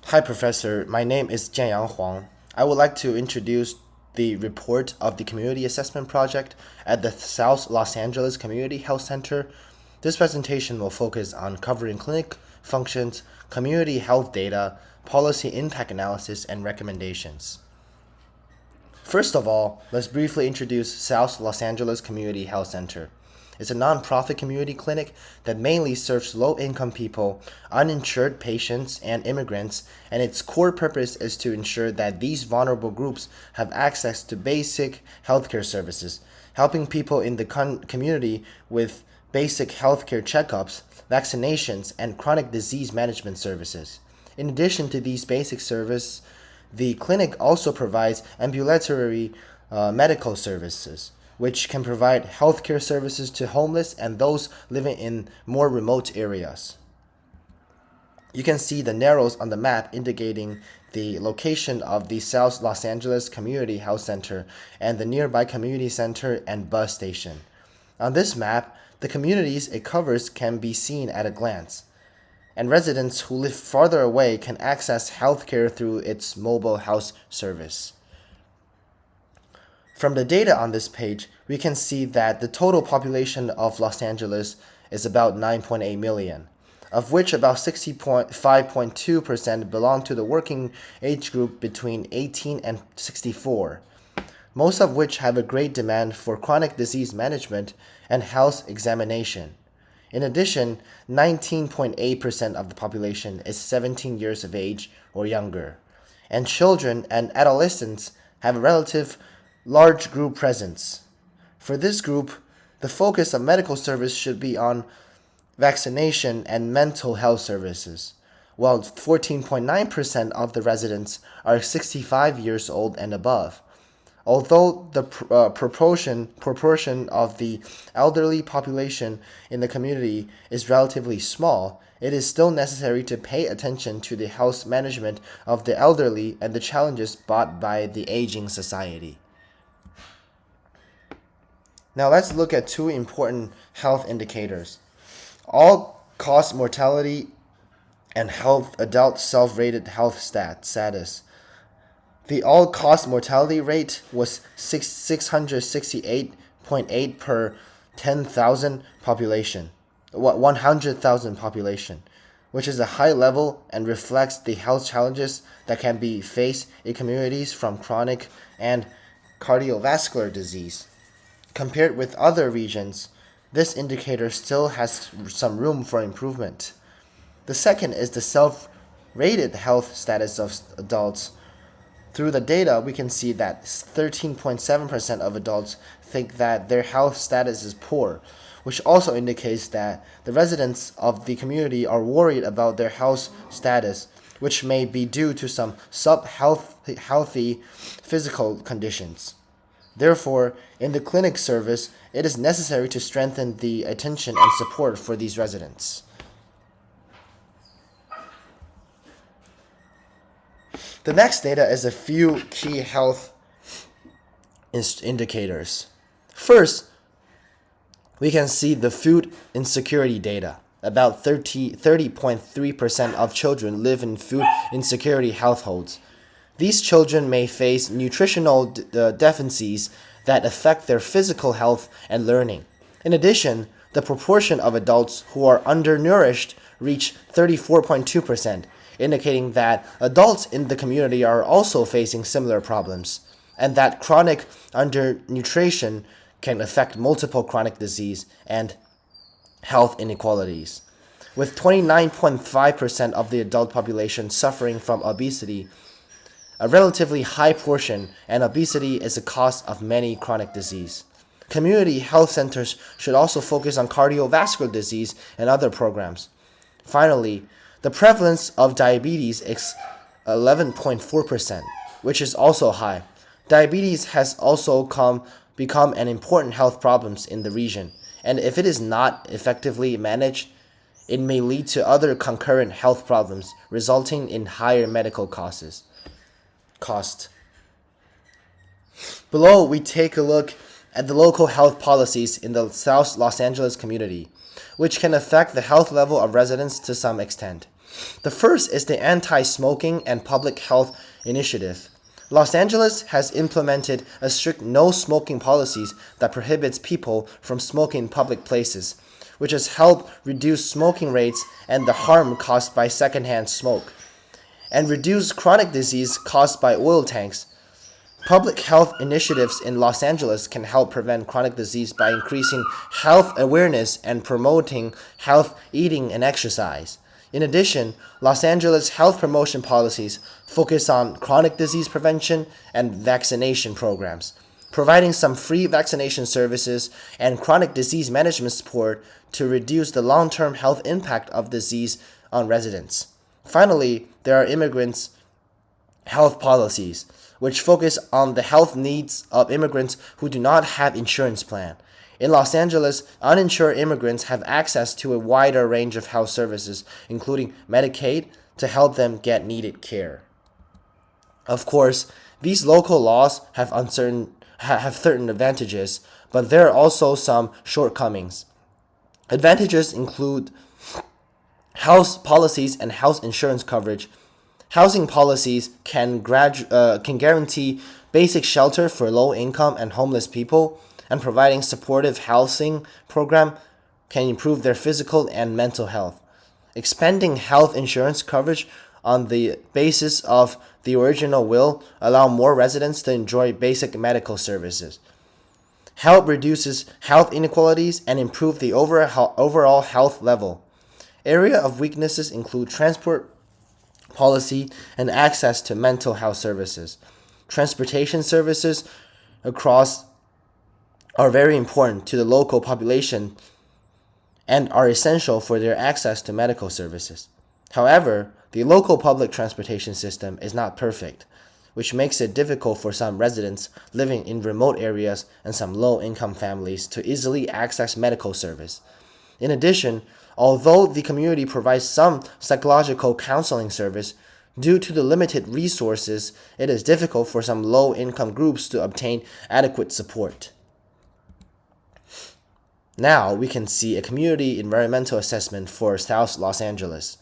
Hi, Professor. My name is Jianyang Huang. I would like to introduce the report of the Community Assessment Project at the South Los Angeles Community Health Center. This presentation will focus on covering clinic functions, community health data, policy impact analysis, and recommendations. First of all, let's briefly introduce South Los Angeles Community Health Center. It's a nonprofit community clinic that mainly serves low-income people, uninsured patients, and immigrants, and its core purpose is to ensure that these vulnerable groups have access to basic healthcare services, helping people in the community with basic healthcare checkups, vaccinations, and chronic disease management services. In addition to these basic services, the clinic also provides ambulatory medical services, which can provide healthcare services to homeless and those living in more remote areas. You can see the arrows on the map indicating the location of the South Los Angeles Community Health Center and the nearby community center and bus station. On this map, the communities it covers can be seen at a glance, and residents who live farther away can access healthcare through its mobile health service. From the data on this page, we can see that the total population of Los Angeles is about 9.8 million, of which about 65.2% belong to the working age group between 18 and 64, most of which have a great demand for chronic disease management and health examination. In addition, 19.8% of the population is 17 years of age or younger, and children and adolescents have a relative large group presence. For this group, the focus of medical service should be on vaccination and mental health services, while 14.9% of the residents are 65 years old and above. Although the proportion of the elderly population in the community is relatively small, it is still necessary to pay attention to the health management of the elderly and the challenges brought by the aging society. Now let's look at two important health indicators: all-cause mortality and health adult self-rated health status. The all-cause mortality rate was 668.8 per 100,000 population, which is a high level and reflects the health challenges that can be faced in communities from chronic and cardiovascular disease. Compared with other regions, this indicator still has some room for improvement. The second is the self-rated health status of adults. Through the data, we can see that 13.7% of adults think that their health status is poor, which also indicates that the residents of the community are worried about their health status, which may be due to some sub-healthy physical conditions. Therefore, in the clinic service, it is necessary to strengthen the attention and support for these residents. The next data is a few key health indicators. First, we can see the food insecurity data. About 30.3% of children live in food insecurity households. These children may face nutritional deficiencies that affect their physical health and learning. In addition, the proportion of adults who are undernourished reach 34.2%, indicating that adults in the community are also facing similar problems, and that chronic undernutrition can affect multiple chronic disease and health inequalities. With 29.5% of the adult population suffering from obesity, a relatively high portion, and obesity is a cause of many chronic disease. Community health centers should also focus on cardiovascular disease and other programs. Finally, the prevalence of diabetes is 11.4%, which is also high. Diabetes has also become an important health problem in the region, and if it is not effectively managed, it may lead to other concurrent health problems, resulting in higher medical cost. Below, we take a look at the local health policies in the South Los Angeles community, which can affect the health level of residents to some extent. The first is the anti-smoking and public health initiative. Los Angeles has implemented a strict no-smoking policies that prohibits people from smoking in public places, which has helped reduce smoking rates and the harm caused by secondhand smoke, and reduce chronic disease caused by oil tanks. Public health initiatives in Los Angeles can help prevent chronic disease by increasing health awareness and promoting health eating and exercise. In addition, Los Angeles health promotion policies focus on chronic disease prevention and vaccination programs, providing some free vaccination services and chronic disease management support to reduce the long-term health impact of disease on residents. Finally, there are immigrants' health policies, which focus on the health needs of immigrants who do not have insurance plan. In Los Angeles, uninsured immigrants have access to a wider range of health services, including Medicaid, to help them get needed care. Of course, these local laws have certain advantages, but there are also some shortcomings. Advantages include health policies and health insurance coverage. Housing policies can guarantee basic shelter for low-income and homeless people, and providing supportive housing program can improve their physical and mental health. Expanding health insurance coverage on the basis of the original will allow more residents to enjoy basic medical services. Help reduces health inequalities and improve the overall health level. Area of weaknesses include transport policy and access to mental health services. Transportation services across are very important to the local population and are essential for their access to medical services. However, the local public transportation system is not perfect, which makes it difficult for some residents living in remote areas and some low-income families to easily access medical service. In addition, although the community provides some psychological counseling service, due to the limited resources, it is difficult for some low-income groups to obtain adequate support. Now we can see a community environmental assessment for South Los Angeles.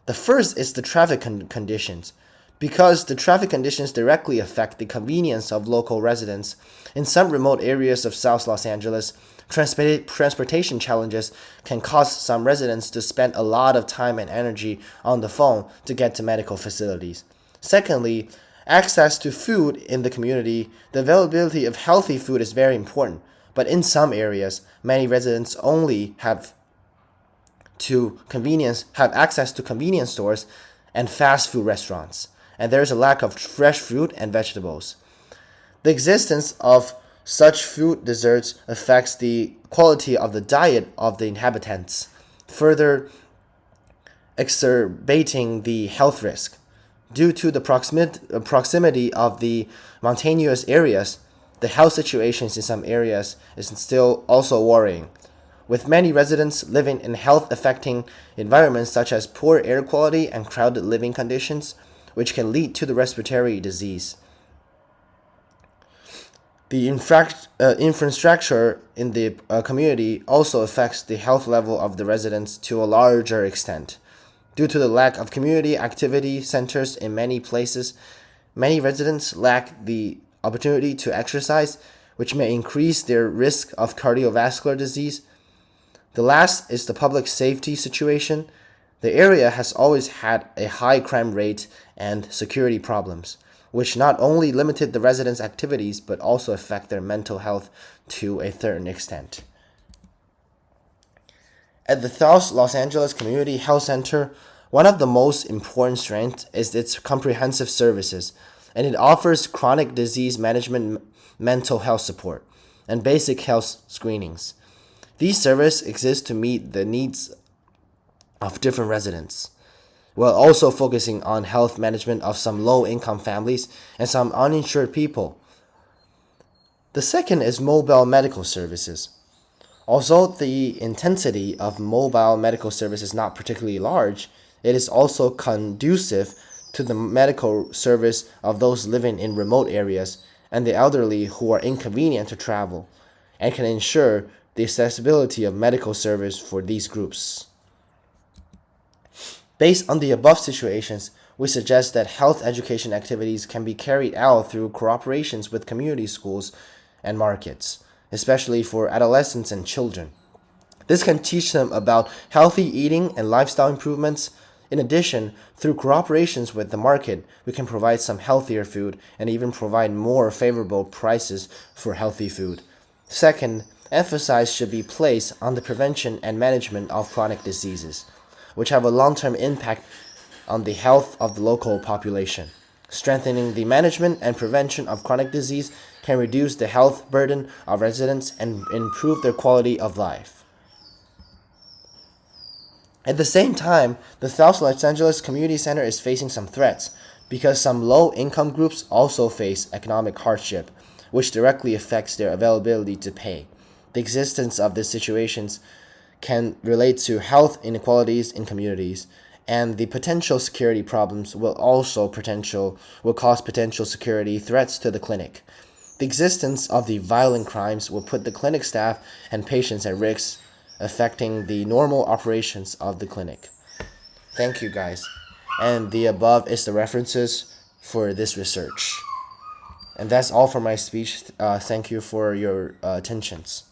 The first is the traffic conditions. Because the traffic conditions directly affect the convenience of local residents, in some remote areas of South Los Angeles, transportation challenges can cause some residents to spend a lot of time and energy on the phone to get to medical facilities. Secondly, access to food in the community. The availability of healthy food is very important, but in some areas, many residents only have access to convenience stores and fast food restaurants, and there is a lack of fresh fruit and vegetables. The existence of such food deserts affects the quality of the diet of the inhabitants, further exacerbating the health risk. Due to the proximity of the mountainous areas, the health situations in some areas is still also worrying, with many residents living in health-affecting environments such as poor air quality and crowded living conditions, which can lead to the respiratory disease. The infrastructure in the community also affects the health level of the residents to a larger extent. Due to the lack of community activity centers in many places, many residents lack the opportunity to exercise, which may increase their risk of cardiovascular disease. The last is the public safety situation. The area has always had a high crime rate and security problems, which not only limited the residents' activities but also affect their mental health to a certain extent. At the South Los Angeles Community Health Center, one of the most important strengths is its comprehensive services, and it offers chronic disease management, mental health support, and basic health screenings. These services exist to meet the needs of different residents, while also focusing on health management of some low-income families and some uninsured people. The second is mobile medical services. Although the intensity of mobile medical service is not particularly large, it is also conducive to the medical service of those living in remote areas and the elderly who are inconvenient to travel, and can ensure the accessibility of medical service for these groups. Based on the above situations, we suggest that health education activities can be carried out through cooperations with community schools and markets, especially for adolescents and children. This can teach them about healthy eating and lifestyle improvements. In addition, through cooperations with the market, we can provide some healthier food and even provide more favorable prices for healthy food. Second, emphasis should be placed on the prevention and management of chronic diseases, which have a long-term impact on the health of the local population. Strengthening the management and prevention of chronic disease can reduce the health burden of residents and improve their quality of life. At the same time, the South Los Angeles Community Center is facing some threats because some low-income groups also face economic hardship, which directly affects their availability to pay. The existence of these situations can relate to health inequalities in communities, and the potential security problems will cause potential security threats to the clinic. The existence of the violent crimes will put the clinic staff and patients at risk, affecting the normal operations of the clinic. Thank you, guys. And the above is the references for this research. And that's all for my speech. Thank you for your attentions.